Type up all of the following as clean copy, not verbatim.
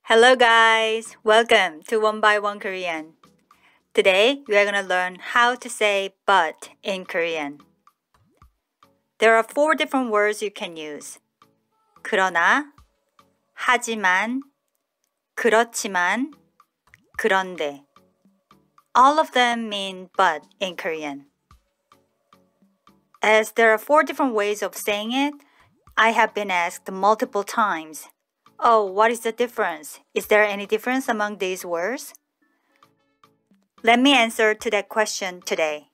Hello guys! Welcome to One by One Korean. Today we are going to learn how to say but in Korean. There are 4 different words you can use. 그러나, 하지만, 그렇지만, 그런데. All of them mean but in Korean. As there are 4 different ways of saying it, I have been asked multiple times, "Oh, what is the difference? Is there any difference among these words?" Let me answer to that question today.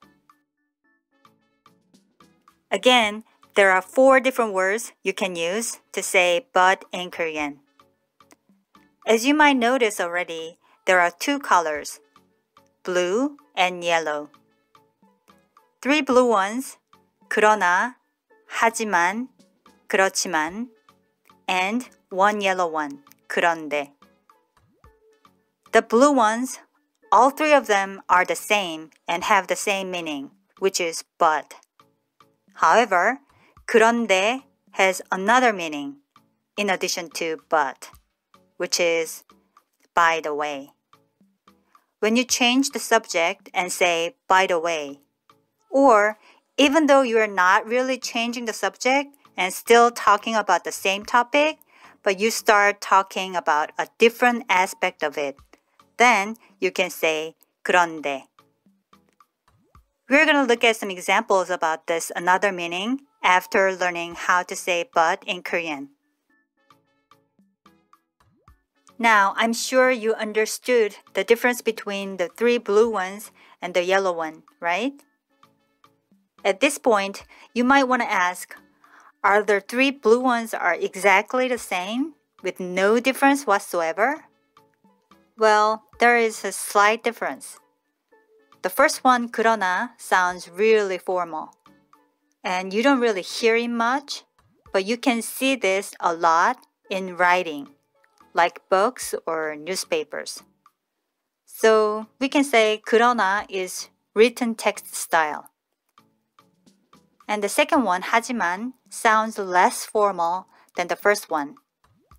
Again, there are 4 different words you can use to say but in Korean. As you might notice already, there are 2 colors, blue and yellow. 3 blue ones, 그러나, 하지만, 그렇지만, and 1 yellow one, 그런데. The blue ones, all 3 of them are the same and have the same meaning, which is but. However, 그런데 has another meaning in addition to but, which is by the way. When you change the subject and say by the way, or even though you are not really changing the subject and still talking about the same topic, but you start talking about a different aspect of it, then you can say 그런데. We're going to look at some examples about this another meaning after learning how to say but in Korean. Now, I'm sure you understood the difference between the 3 blue ones and the yellow one, right? At this point, you might want to ask, are the 3 blue ones are exactly the same with no difference whatsoever? Well, there is a slight difference. The first one, 그러나, sounds really formal. And you don't really hear it much, but you can see this a lot in writing, like books or newspapers. So we can say 그러나 is written text style. And the second one, 하지만, sounds less formal than the first one,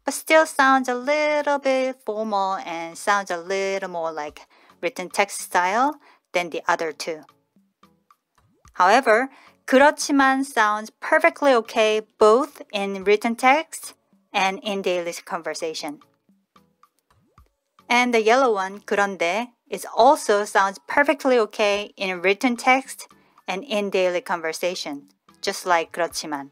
but still sounds a little bit formal and sounds a little more like written text style than the other 2. However, 그렇지만 sounds perfectly okay both in written text and in daily conversation. And the yellow one, 그런데, is also sounds perfectly okay in written text and in daily conversation, just like 그렇지만.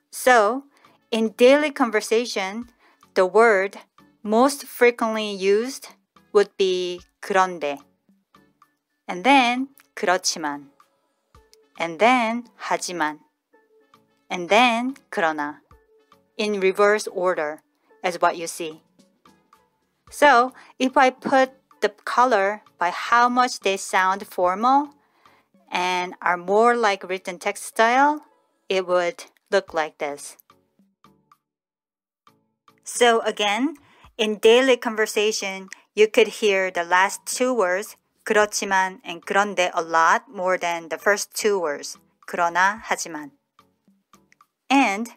So, in daily conversation, the word most frequently used would be 그런데, and then 그렇지만, and then 하지만, and then 그러나, in reverse order as what you see. So, if I put the color by how much they sound formal and are more like written text style, it would look like this. So again, in daily conversation, you could hear the last 2 words, 그렇지만 and 그런데, a lot more than the first 2 words, 그러나, 하지만. And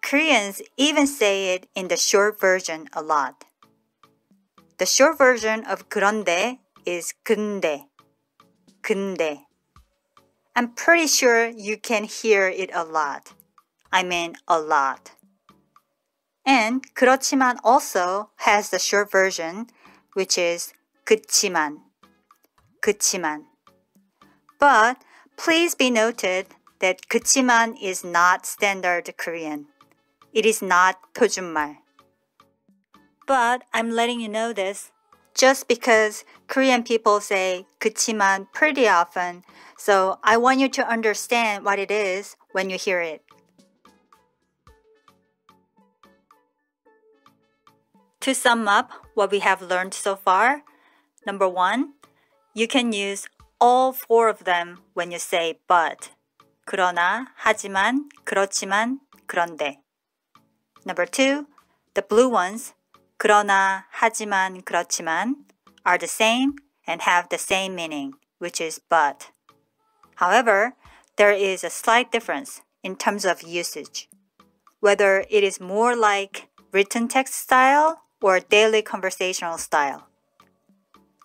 Koreans even say it in the short version a lot. The short version of 그런데 is 근데, 근데. I'm pretty sure you can hear it a lot. I mean a lot. And 그렇지만 also has the short version, which is 그치만, 그치만. But please be noted that 그치만 is not standard Korean. It is not 표준말. But I'm letting you know this just because Korean people say 그치만 pretty often, so I want you to understand what it is when you hear it. To sum up what we have learned so far, number 1, you can use all 4 of them when you say but. 그러나, 하지만, 그렇지만, 그런데. Number 2, the blue ones, 그러나, 하지만, 그렇지만, are the same and have the same meaning, which is but. However, there is a slight difference in terms of usage, whether it is more like written text style or daily conversational style.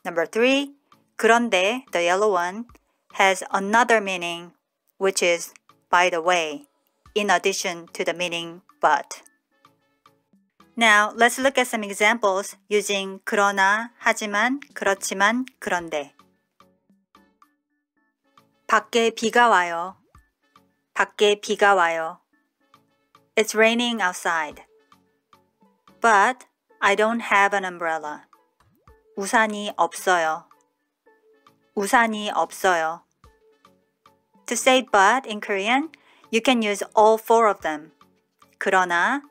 Number 3, 그런데, the yellow one, has another meaning, which is by the way, in addition to the meaning but. Now, let's look at some examples using 그러나, 하지만, 그렇지만, 그런데. 밖에 비가 와요. 밖에 비가 와요. It's raining outside. But I don't have an umbrella. 우산이 없어요. 우산이 없어요. To say but in Korean, you can use all four of them. 그러나,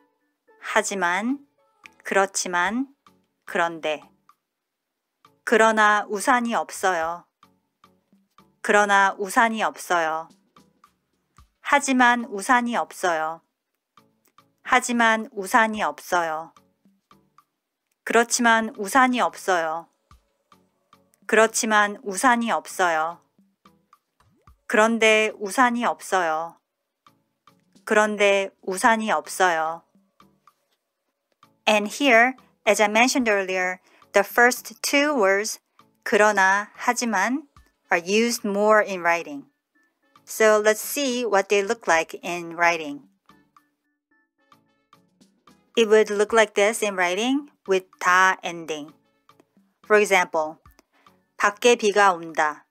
하지만, 그렇지만, 그런데. 그러나 우산이 없어요. 그러나 우산이 없어요. 하지만 우산이 없어요. 하지만 우산이 없어요. 그렇지만 우산이 없어요. 그렇지만 우산이 없어요. 그런데 우산이 없어요. 그런데 우산이 없어요. And here, as I mentioned earlier, the first two words, 그러나, 하지만, are used more in writing. So let's see what they look like in writing. It would look like this in writing with 다 ending. For example, 밖에 비가 온다.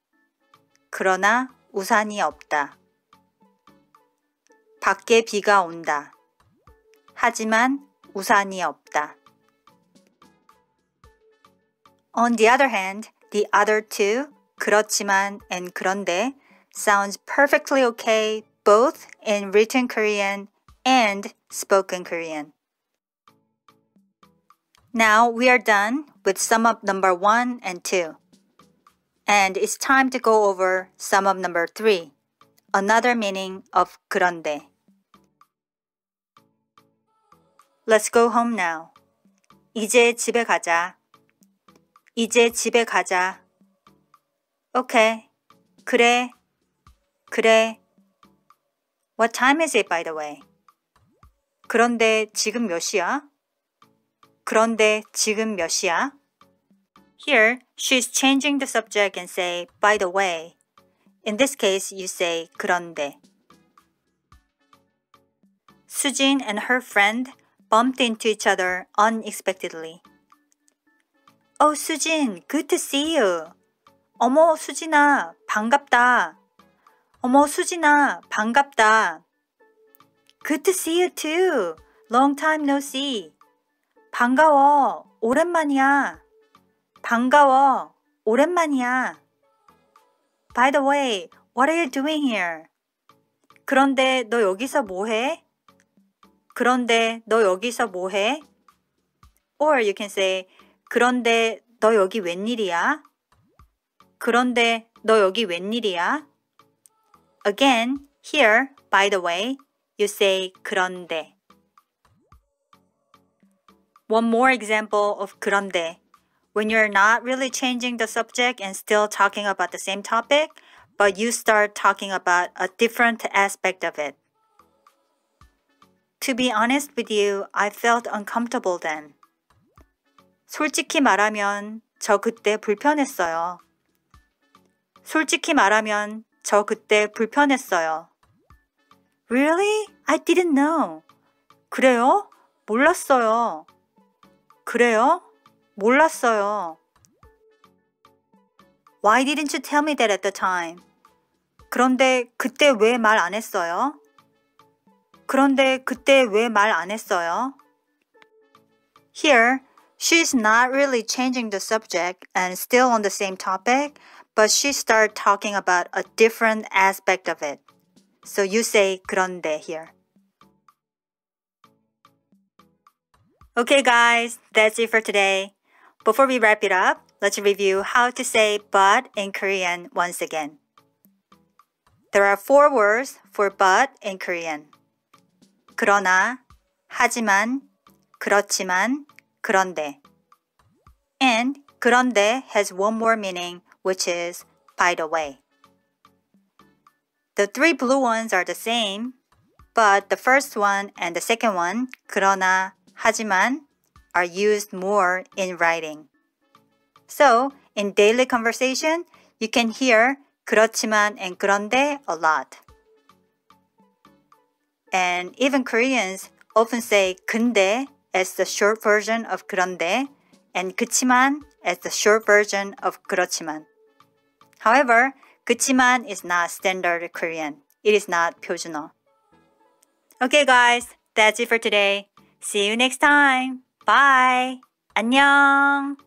그러나 우산이 없다. 밖에 비가 온다. 하지만 우산이 없다. On the other hand, the other two, 그렇지만 and 그런데, sounds perfectly okay both in written Korean and spoken Korean. Now we are done with sum up number 1 and 2. And it's time to go over sum up number 3, another meaning of 그런데. Let's go home now. 이제 집에 가자. 이제 집에 가자. Okay. 그래. 그래. What time is it, by the way? 그런데 지금 몇 시야? 그런데 지금 몇 시야? Here, she's changing the subject and say, by the way. In this case, you say, 그런데. Sujin and her friend bumped into each other unexpectedly. Oh, Sujin, good to see you. 어머, 수진아, 반갑다. 어머, 수진아, 반갑다. Good to see you too. Long time no see. 반가워, 오랜만이야. 반가워, 오랜만이야. By the way, what are you doing here? 그런데 너 여기서 뭐해? 그런데 너 여기서 뭐해? Or you can say, 그런데 너 여기 웬일이야? 그런데 너 여기 웬일이야? Again, here, by the way, you say 그런데. One more example of 그런데. When you're not really changing the subject and still talking about the same topic, but you start talking about a different aspect of it. To be honest with you, I felt uncomfortable then. 솔직히 말하면 저 그때 불편했어요. 솔직히 말하면 저 그때 불편했어요. Really? I didn't know. 그래요? 몰랐어요. 그래요? 몰랐어요. Why didn't you tell me that at the time? 그런데 그때 왜 말 안 했어요? 그런데 그때 왜 말 안 했어요? Here, she's not really changing the subject and still on the same topic, but she started talking about a different aspect of it. So you say 그런데 here. Okay guys, that's it for today. Before we wrap it up, let's review how to say but in Korean once again. There are 4 words for but in Korean. 그러나, 하지만, 그렇지만, 그런데. And 그런데 has one more meaning, which is by the way. The 3 blue ones are the same, but the first one and the second one, 그러나, 하지만 are used more in writing. So, in daily conversation, you can hear 그렇지만 and 그런데 a lot. And even Koreans often say 근데 as the short version of 그런데 and 그치만 as the short version of 그렇지만. However, 그치만 is not standard Korean. It is not 표준어. Okay guys, that's it for today. See you next time. Bye. 안녕.